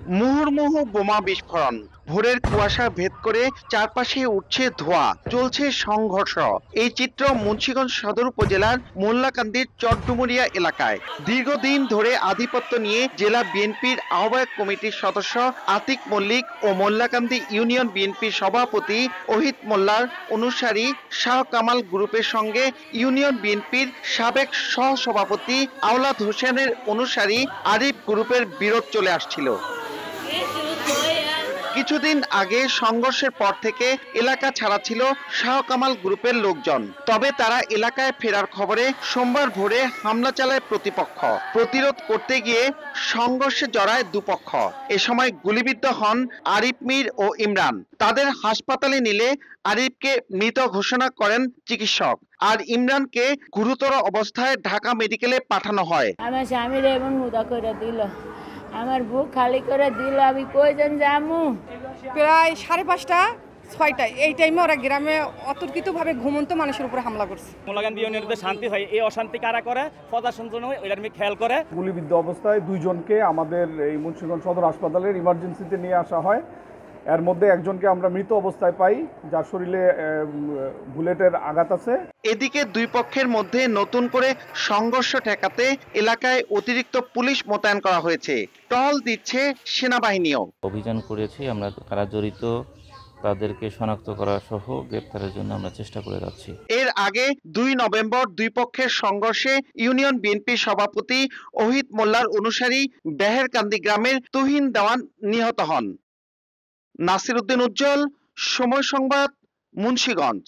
মুহুর্মুহু বোমা বিস্ফোরণ, ভোরের কুয়াশা ভেদ করে চারপাশে উঠছে ধোঁয়া, চলছে সংঘর্ষ। এই চিত্র মুন্সিগঞ্জ সদর উপজেলার মোল্লাকান্দির চরডুমুরিয়া এলাকায়। দীর্ঘদিন ধরে আধিপত্য নিয়ে জেলা বিএনপির আহ্বায়ক কমিটির সদস্য আতিক মল্লিক ও মোল্লাকান্দি ইউনিয়ন বিএনপির সভাপতি ওহিদ মোল্লার অনুসারী শাহ কামাল গ্রুপের সঙ্গে ইউনিয়ন বিএনপির সাবেক সহসভাপতি আওলাদ হোসেনের অনুসারী আরিফ গ্রুপের বিরোধ চলে আসছিল। কিছুদিন আগে সংঘর্ষের পর থেকে এলাকা ছাড়া ছিল শাহ কামাল গ্রুপের লোকজন। তবে তারা এলাকায় ফেরার খবরে সোমবার ভোরে হামলা চালায় প্রতিপক্ষ। প্রতিরোধ করতে গিয়ে সংঘর্ষে জড়ায় দুপক্ষ। এ সময় গুলিবিদ্ধ হন আরিফ মির ও ইমরান। তাদের হাসপাতালে নিলে আরিফকে মৃত ঘোষণা করেন চিকিৎসক, আর ইমরানকে গুরুতর অবস্থায় ঢাকা মেডিকেলে পাঠানো হয়। আমার স্বামীর এমন মুদা করে দিল, আমার বুক খালি করে দিল, আমি কইজন যামু। প্রায় 5:30 6টা এই টাইমে ওরা গ্রামে অতর্কিতভাবে ঘুমন্ত মানুষের উপরে হামলা করছে। মোল্লাকান্দি ইউনিয়নে শান্তি হয়, এই অশান্তি কারা করে, প্রশাসন ওইটার খেয়াল করে। গুলিবিদ্ধ অবস্থায় দুইজনকে আমাদের এই মুন্সিগঞ্জ সদর হাসপাতালের ইমার্জেন্সিতে নিয়ে আসা হয়। এর মধ্যে একজনকে আমরা মৃত অবস্থায় পাই, যার শরীরে বুলেটের আঘাত আছে। এদিকে দুই পক্ষের মধ্যে নতুন করে সংঘর্ষ ঠেকাতে এলাকায় অতিরিক্ত পুলিশ মোতায়েন করা হয়েছে। টহল দিচ্ছে সেনাবাহিনীও। অভিযান করেছি আমরা, কারা জড়িত তাদেরকে শনাক্ত করা সহ গ্রেপ্তারের জন্য আমরা চেষ্টা করে যাচ্ছি। এর আগে 2 নভেম্বর দুই পক্ষের সংঘর্ষে ইউনিয়ন বিএনপি সভাপতি ওহিদ মোল্লার অনুসারী বেহেরকান্দি গ্রামের তুহিন দেওয়ান নিহত হন। নাসির উদ্দিন উজ্জ্বল, সময় সংবাদ, মুন্সিগঞ্জ।